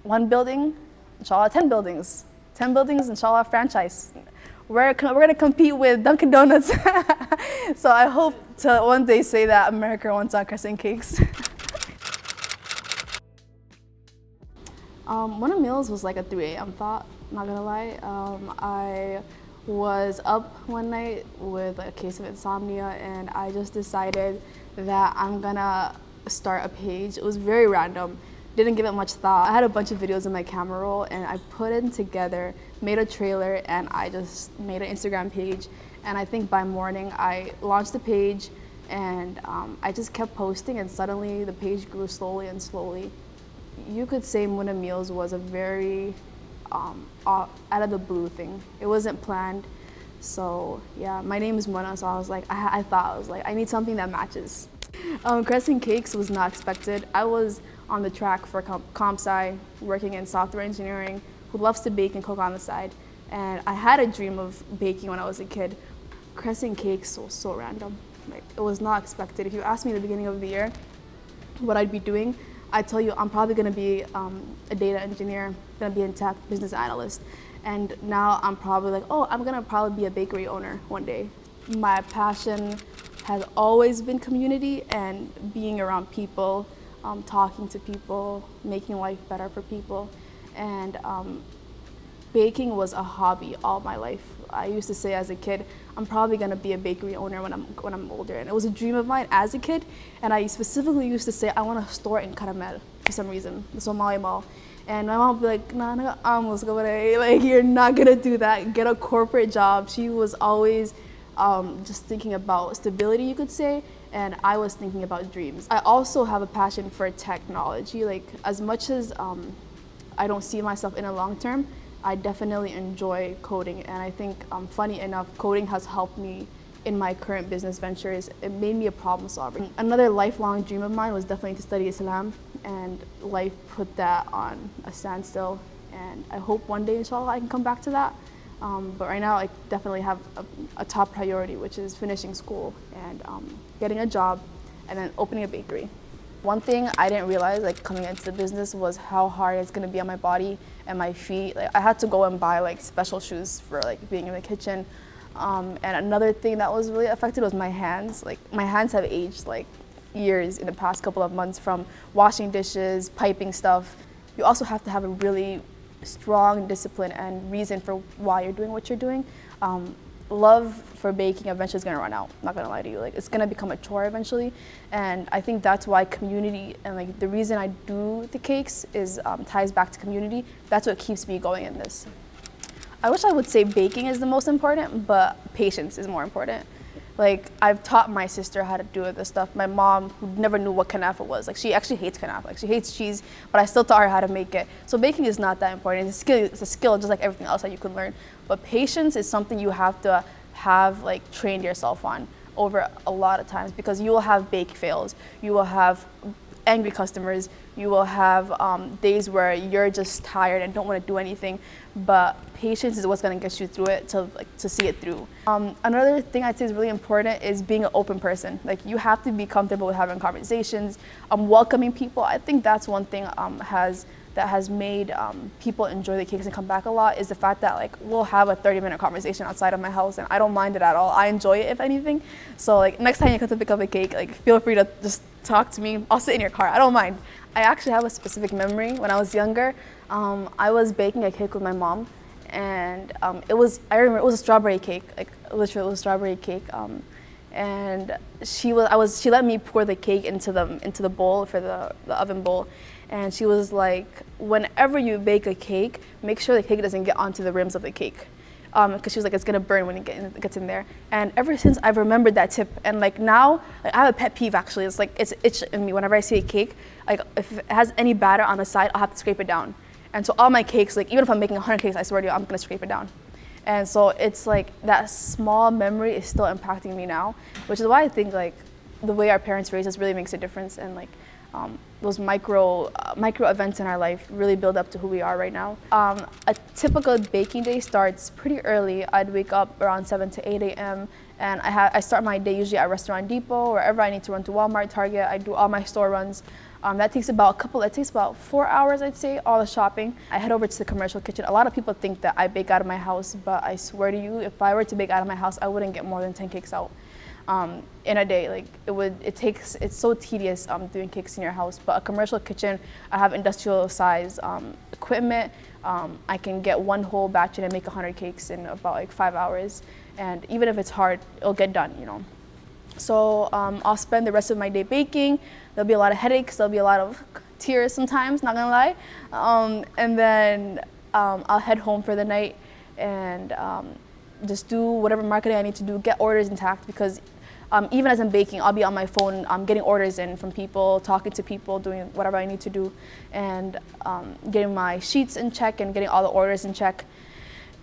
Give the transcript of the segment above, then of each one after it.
one building, inshallah, 10 buildings. 10 buildings, inshallah, franchise. We're gonna compete with Dunkin' Donuts. So I hope to one day say that America wants our Crescent cakes. Muna Mealz was like a 3 a.m. thought, not gonna lie. I was up one night with a case of insomnia, and I just decided that I'm gonna start a page. It was very random, didn't give it much thought. I had a bunch of videos in my camera roll, and I put it together, made a trailer, and I just made an Instagram page. And I think by morning I launched the page, and I just kept posting, and suddenly the page grew slowly and slowly. You could say Muna Mealz was a very out of the blue thing. It wasn't planned. So yeah, my name is Muna, so I was like, I need something that matches. Crescent Cakes was not expected. I was on the track for comp sci, working in software engineering, who loves to bake and cook on the side. And I had a dream of baking when I was a kid. Crescent Cakes was so random. Like, it was not expected. If you asked me at the beginning of the year what I'd be doing, I'd tell you I'm probably gonna be a data engineer, gonna be a tech business analyst. And now I'm probably like, oh, I'm gonna probably be a bakery owner one day. My passion has always been community and being around people, talking to people, making life better for people. And baking was a hobby all my life. I used to say as a kid, I'm probably gonna be a bakery owner when I'm older. And it was a dream of mine as a kid. And I specifically used to say, I want a store in Caramel for some reason, the Somali Mall. And my mom would be like, nah, almost go away. Like, you're not gonna do that. Get a corporate job. She was always just thinking about stability, you could say, and I was thinking about dreams. I also have a passion for technology. Like, as much as I don't see myself in a long term, I definitely enjoy coding, and I think, funny enough, coding has helped me in my current business ventures. It made me a problem solver. Another lifelong dream of mine was definitely to study Islam, and life put that on a standstill, and I hope one day, inshallah, I can come back to that. But right now, I definitely have a top priority, which is finishing school and getting a job, and then opening a bakery. One thing I didn't realize, like, coming into the business, was how hard it's gonna be on my body and my feet. Like, I had to go and buy like special shoes for like being in the kitchen. And another thing that was really affected was my hands. Like, my hands have aged like years in the past couple of months from washing dishes, piping stuff. You also have to have a really strong discipline and reason for why you're doing what you're doing. Love for baking eventually is gonna run out, not gonna lie to you. Like, it's gonna become a chore eventually. And I think that's why community, and like the reason I do the cakes is ties back to community. That's what keeps me going in this. I wish I would say baking is the most important, but patience is more important. Like, I've taught my sister how to do this stuff. My mom, who never knew what kanafa was, like, she actually hates kanafa. Like, she hates cheese, but I still taught her how to make it. So baking is not that important. It's a skill just like everything else that you can learn. But patience is something you have to have, like, trained yourself on over a lot of times, because you will have bake fails. You will have angry customers. You will have days where you're just tired and don't want to do anything, but patience is what's going to get you through it, to see it through. Another thing I'd say is really important is being an open person. Like, you have to be comfortable with having conversations, welcoming people. I think that's one thing that has made people enjoy the cakes and come back a lot, is the fact that, like, we'll have a 30-minute conversation outside of my house, and I don't mind it at all. I enjoy it, if anything. So, like, next time you come to pick up a cake, like, feel free to just talk to me. I'll sit in your car. I don't mind. I actually have a specific memory. When I was younger, I was baking a cake with my mom, and I remember it was a strawberry cake. Like, literally, it was a strawberry cake. And she let me pour the cake into the bowl, for the oven bowl. And she was like, whenever you bake a cake, make sure the cake doesn't get onto the rims of the cake. Because she was like, it's gonna burn when it gets in there. And ever since, I've remembered that tip. And like, now, like, I have a pet peeve actually. It's like, it's itch in me whenever I see a cake. Like, if it has any batter on the side, I'll have to scrape it down. And so all my cakes, like, even if I'm making 100 cakes, I swear to you, I'm gonna scrape it down. And so it's like, that small memory is still impacting me now, which is why I think, like, the way our parents raised us really makes a difference. And like, those micro events in our life really build up to who we are right now. A typical baking day starts pretty early. I'd wake up around 7 to 8 a.m. and I start my day usually at Restaurant Depot, wherever I need to run to Walmart, Target. I do all my store runs. That takes about 4 hours, I'd say, all the shopping. I head over to the commercial kitchen. A lot of people think that I bake out of my house, but I swear to you, if I were to bake out of my house, I wouldn't get more than 10 cakes out in a day. Like it's so tedious doing cakes in your house. But a commercial kitchen, I have industrial size equipment. I can get one whole batch and make 100 cakes in about like 5 hours. And even if it's hard, it'll get done, you know. So I'll spend the rest of my day baking. There'll be a lot of headaches. There'll be a lot of tears sometimes, not gonna lie. And then I'll head home for the night and just do whatever marketing I need to do, get orders intact, because even as I'm baking, I'll be on my phone getting orders in from people, talking to people, doing whatever I need to do, and getting my sheets in check and getting all the orders in check.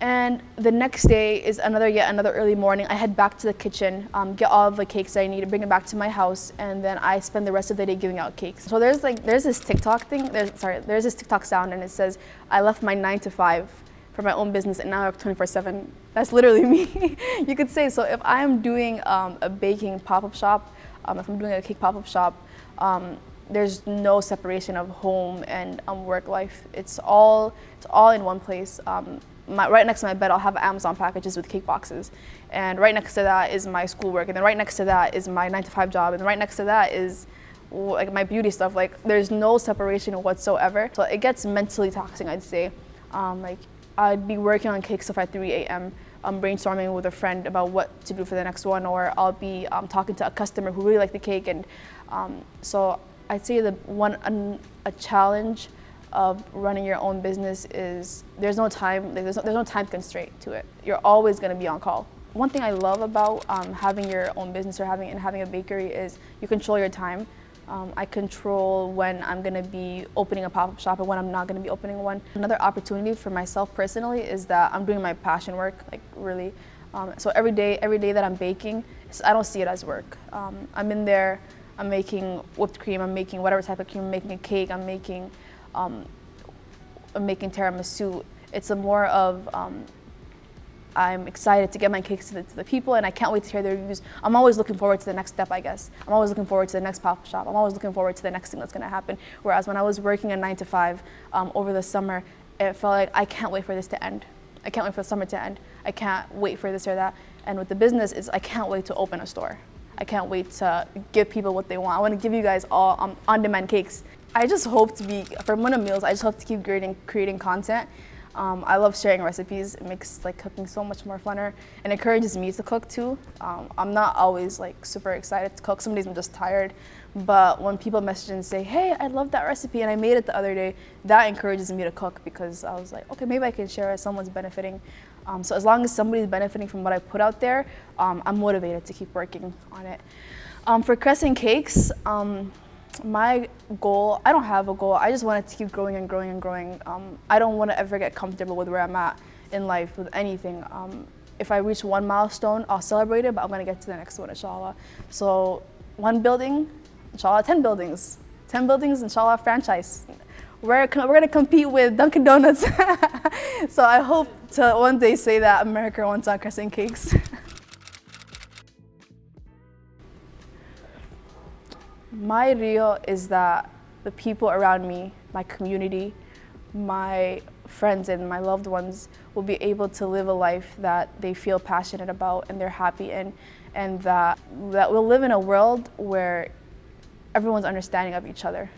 And the next day is yet another early morning. I head back to the kitchen, get all of the cakes I need, bring them back to my house, and then I spend the rest of the day giving out cakes. So there's this TikTok thing, there's this TikTok sound, and it says, I left my 9 to 5 for my own business and now I work 24/7. That's literally me. You could say, so if I'm doing a baking pop-up shop, if I'm doing a cake pop-up shop, there's no separation of home and work life. It's all in one place. Right next to my bed, I'll have Amazon packages with cake boxes. And right next to that is my schoolwork. And then right next to that is my 9 to 5 job. And then right next to that is like my beauty stuff. Like there's no separation whatsoever. So it gets mentally taxing, I'd say. Like I'd be working on cake stuff at 3 a.m. Brainstorming with a friend about what to do for the next one. Or I'll be talking to a customer who really liked the cake. And so I'd say a challenge of running your own business is there's no time constraint to it. You're always going to be on call. One thing I love about having your own business or having a bakery is you control your time. I control when I'm going to be opening a pop-up shop and when I'm not going to be opening one. Another opportunity for myself personally is that I'm doing my passion work, like really. So every day that I'm baking, I don't see it as work. I'm in there, I'm making whipped cream, I'm making whatever type of cream, I'm making a cake, I'm making tiramisu. It's a more of I'm excited to get my cakes to the people, and I can't wait to hear their reviews. I'm always looking forward to the next step, I guess. I'm always looking forward to the next pop-up shop. I'm always looking forward to the next thing that's going to happen. Whereas when I was working a 9 to 5 over the summer, it felt like I can't wait for this to end. I can't wait for the summer to end. I can't wait for this or that. And with the business, I can't wait to open a store. I can't wait to give people what they want. I want to give you guys all on-demand cakes. I just hope to be, for Muna Mealz, I just hope to keep creating content. I love sharing recipes. It makes cooking so much more funner and encourages me to cook too. I'm not always super excited to cook. Some days I'm just tired. But when people message and say, hey, I love that recipe and I made it the other day, that encourages me to cook because I was like, okay, maybe I can share it. Someone's benefiting. So as long as somebody's benefiting from what I put out there, I'm motivated to keep working on it. For Crescent cakes, my goal, I don't have a goal. I just want it to keep growing and growing and growing. I don't want to ever get comfortable with where I'm at in life with anything. If I reach one milestone, I'll celebrate it, but I'm going to get to the next one, inshallah. So 1 building, inshallah, 10 buildings. 10 buildings, inshallah, franchise. We're going to compete with Dunkin' Donuts. So I hope to one day say that America wants on Crescent cakes. My Riyo is that the people around me, my community, my friends and my loved ones will be able to live a life that they feel passionate about and they're happy in, and that we'll live in a world where everyone's understanding of each other.